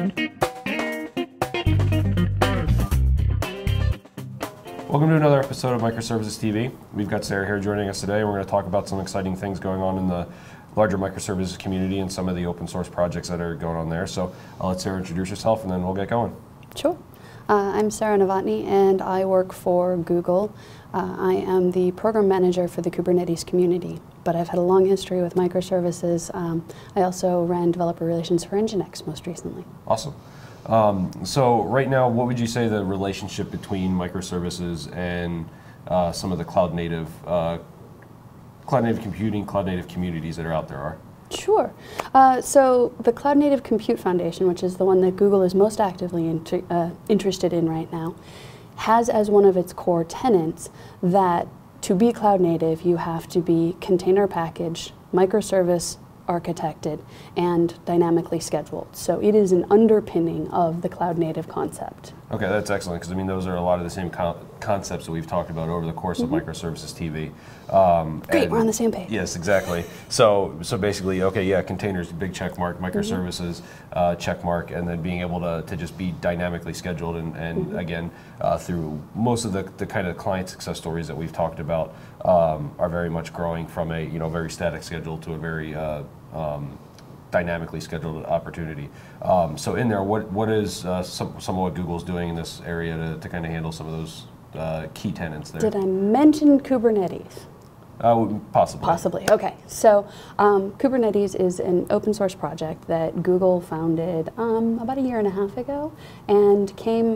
Welcome to another episode of Microservices TV. We've got Sarah here joining us today. We're going to talk about some exciting things going on in the larger microservices community and some of the open source projects that are going on there. So I'll let Sarah introduce herself and then we'll get going. Sure. I'm Sarah Novotny and I work for Google. I am the program manager for the Kubernetes community, but I've had a long history with microservices. I also ran developer relations for Nginx most recently. Awesome. So right now, what would you say the relationship between microservices and some of the cloud native computing, cloud native communities that are out there are? Sure. So the Cloud Native Compute Foundation, which is the one that Google is most actively interested in right now, has as one of its core tenets that to be cloud native, you have to be container packaged, microservice architected, and dynamically scheduled. So it is an underpinning of the cloud native concept. Okay, that's excellent, because I mean those are a lot of the same concepts that we've talked about over the course of Microservices TV. Great, we're on the same page. Yes, exactly. So basically, okay, yeah, containers, big check mark, microservices, check mark, and then being able to just be dynamically scheduled, and again, through most of the kind of client success stories that we've talked about are very much growing from a very static schedule to a very dynamically scheduled opportunity. So in there, what is some of what Google's doing in this area to kind of handle some of those key tenets there? Did I mention Kubernetes? Possibly. Possibly, okay. So Kubernetes is an open source project that Google founded about a year and a half ago, and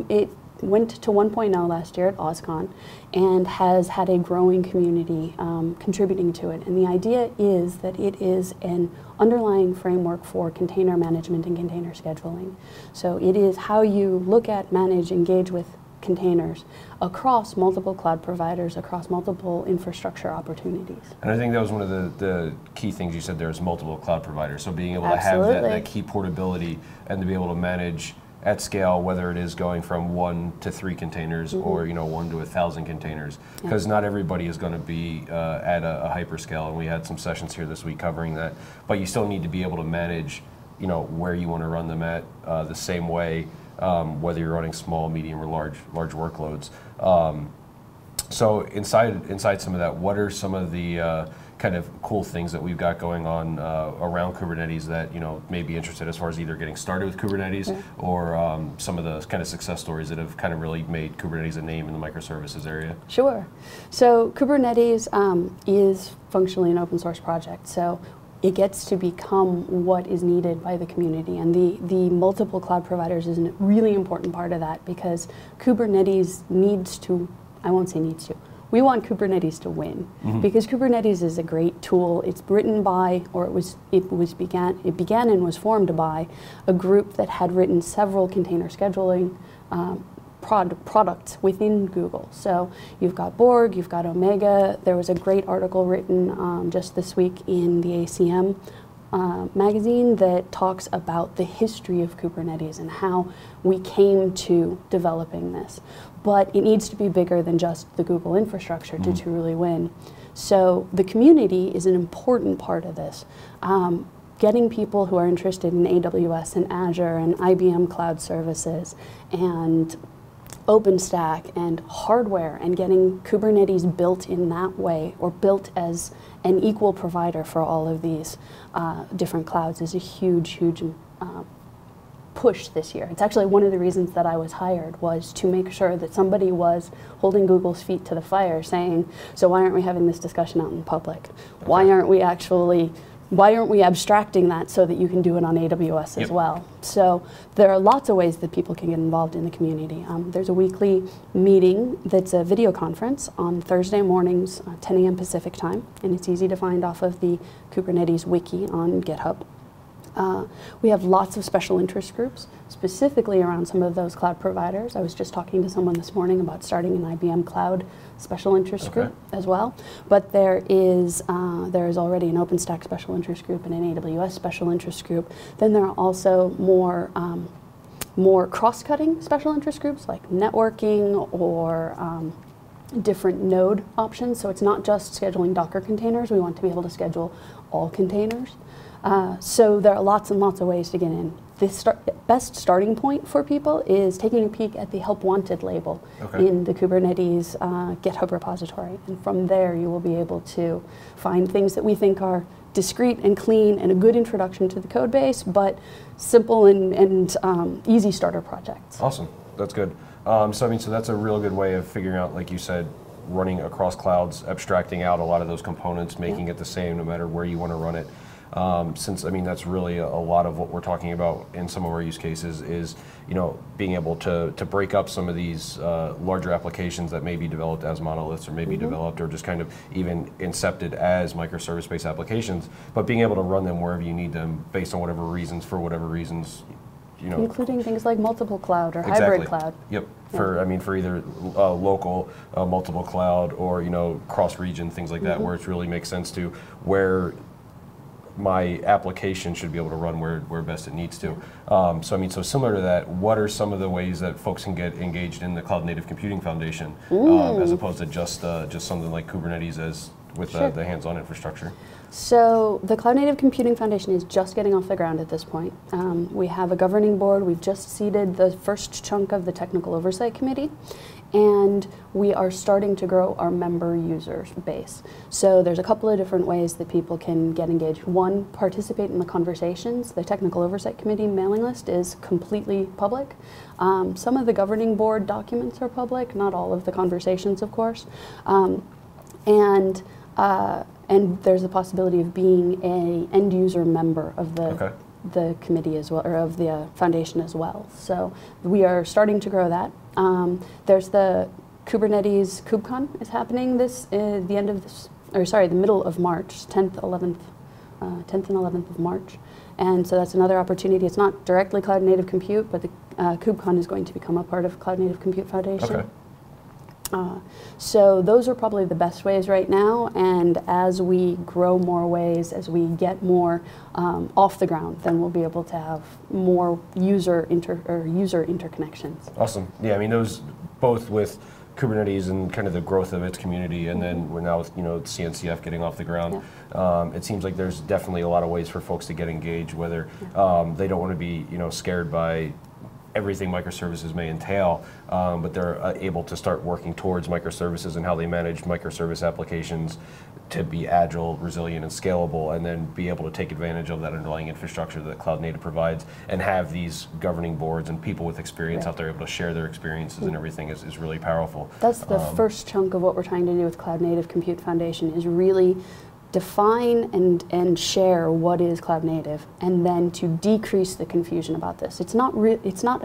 it went to 1.0 last year at OSCON and has had a growing community contributing to it. And the idea is that it is an underlying framework for container management and container scheduling. So it is how you look at, manage, engage with containers across multiple cloud providers, across multiple infrastructure opportunities. And I think that was one of the key things you said there is multiple cloud providers. So being able Absolutely. to have that key portability and to be able to manage at scale, whether it is going from 1 to 3 containers or 1 to 1,000 containers, because not everybody is going to be at a hyperscale, and we had some sessions here this week covering that. But you still need to be able to manage, where you want to run them at the same way, whether you're running small, medium, or large workloads. So inside some of that, what are some of the kind of cool things that we've got going on around Kubernetes that may be interested as far as either getting started with Kubernetes or some of the kind of success stories that have kind of really made Kubernetes a name in the microservices area? Sure. So Kubernetes is functionally an open source project. So it gets to become what is needed by the community, and the multiple cloud providers is a really important part of that, because Kubernetes needs to, I won't say needs to, we want Kubernetes to win, because Kubernetes is a great tool. It's written by, or it began and was formed by a group that had written several container scheduling products within Google. So you've got Borg, you've got Omega. There was a great article written just this week in the ACM magazine that talks about the history of Kubernetes and how we came to developing this. But it needs to be bigger than just the Google infrastructure to truly win. So the community is an important part of this. Getting people who are interested in AWS and Azure and IBM cloud services and OpenStack and hardware, and getting Kubernetes built in that way, or built as an equal provider for all of these different clouds, is a huge push this year. It's actually one of the reasons that I was hired, was to make sure that somebody was holding Google's feet to the fire, saying, so why aren't we having this discussion out in public? Why aren't we abstracting that so that you can do it on AWS as well? So there are lots of ways that people can get involved in the community. There's a weekly meeting that's a video conference on Thursday mornings, 10 a.m. Pacific time, and it's easy to find off of the Kubernetes wiki on GitHub. We have lots of special interest groups, specifically around some of those cloud providers. I was just talking to someone this morning about starting an IBM Cloud special interest group as well. But there is already an OpenStack special interest group and an AWS special interest group. Then there are also more cross-cutting special interest groups, like networking or different node options. So it's not just scheduling Docker containers. We want to be able to schedule all containers. So there are lots and lots of ways to get in. The best starting point for people is taking a peek at the Help Wanted label in the Kubernetes GitHub repository. And from there, you will be able to find things that we think are discrete and clean and a good introduction to the code base, but simple and easy starter projects. Awesome. That's good. So that's a real good way of figuring out, like you said, running across clouds, abstracting out a lot of those components, making it the same no matter where you want to run it. Since that's really a lot of what we're talking about in some of our use cases is, being able to break up some of these larger applications that may be developed as monoliths or maybe developed or just kind of even incepted as microservice-based applications, but being able to run them wherever you need them based on whatever reasons, for whatever reasons. Including things like multiple cloud or hybrid cloud. Yep. For either local, multiple cloud, or cross-region, things like that, where it really makes sense to where my application should be able to run where best it needs to. So similar to that, what are some of the ways that folks can get engaged in the Cloud Native Computing Foundation, as opposed to just something like Kubernetes as with the hands-on infrastructure? So the Cloud Native Computing Foundation is just getting off the ground at this point. We have a governing board. We've just seated the first chunk of the Technical Oversight Committee, and we are starting to grow our member user base. So there's a couple of different ways that people can get engaged. One, participate in the conversations. The Technical Oversight Committee mailing list is completely public. Some of the governing board documents are public, not all of the conversations, of course. And there's the possibility of being an end user member of the committee as well, or of the foundation as well. So we are starting to grow that. There's the Kubernetes KubeCon is happening the middle of March, 10th, 11th and 11th of March. And so that's another opportunity. It's not directly Cloud Native Compute, but the KubeCon is going to become a part of Cloud Native Compute Foundation. Okay. So those are probably the best ways right now, and as we grow more ways, as we get more off the ground, then we'll be able to have more user interconnections. Awesome. Yeah, those both with Kubernetes and kind of the growth of its community, and then we're now with CNCF getting off the ground. It seems like there's definitely a lot of ways for folks to get engaged, whether they don't want to be scared by everything microservices may entail, but they're able to start working towards microservices and how they manage microservice applications to be agile, resilient, and scalable, and then be able to take advantage of that underlying infrastructure that Cloud Native provides, and have these governing boards and people with experience out there able to share their experiences and everything is really powerful. That's the first chunk of what we're trying to do with Cloud Native Compute Foundation, is really define and share what is Cloud Native, and then to decrease the confusion about this. It's not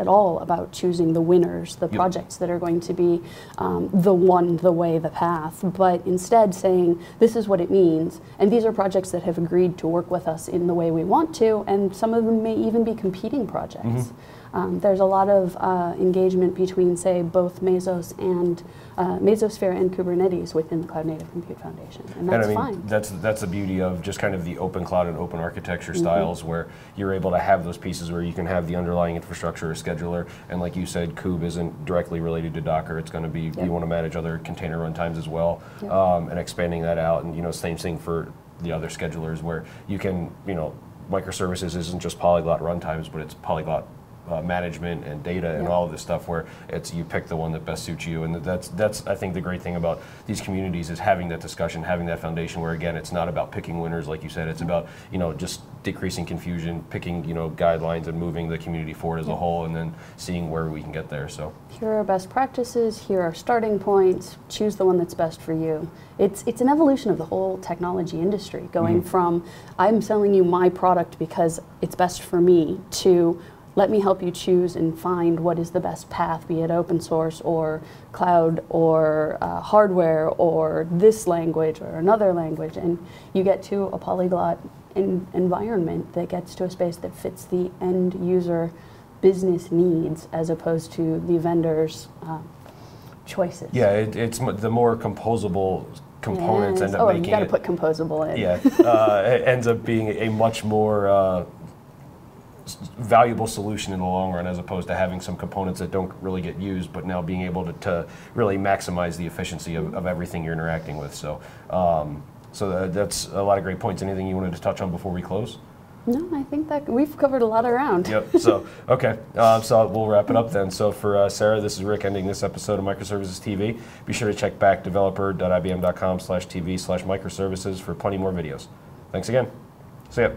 at all about choosing the winners, the projects that are going to be the way, the path, but instead saying this is what it means, and these are projects that have agreed to work with us in the way we want to, and some of them may even be competing projects. There's a lot of engagement between, say, both Mesosphere and Kubernetes within the Cloud Native Compute Foundation, and that's fine. That's the beauty of just kind of the open cloud and open architecture styles, where you're able to have those pieces where you can have the underlying infrastructure or scheduler, and like you said, Kube isn't directly related to Docker. It's going to be, you want to manage other container runtimes as well, and expanding that out, and same thing for the other schedulers, where you can, microservices isn't just polyglot runtimes, but it's polyglot management and data and all of this stuff, where it's you pick the one that best suits you. And that's I think the great thing about these communities is having that discussion, having that foundation, where again it's not about picking winners, like you said. It's about just decreasing confusion, picking guidelines, and moving the community forward as a whole, and then seeing where we can get there. So here are best practices, here are starting points, choose the one that's best for you. It's an evolution of the whole technology industry, going from I'm selling you my product because it's best for me, to let me help you choose and find what is the best path, be it open source or cloud or hardware or this language or another language, and you get to a polyglot environment that gets to a space that fits the end user business needs as opposed to the vendor's choices. Yeah, it's the more composable components end up making you got to put composable in. Yeah, it ends up being a much more valuable solution in the long run, as opposed to having some components that don't really get used, but now being able to really maximize the efficiency of everything you're interacting with. So, so that's a lot of great points. Anything you wanted to touch on before we close? No, I think that we've covered a lot of ground. Yep. So, okay. So we'll wrap it up then. So for Sarah, this is Rick ending this episode of Microservices TV. Be sure to check back developer.ibm.com/TV/microservices for plenty more videos. Thanks again. See ya.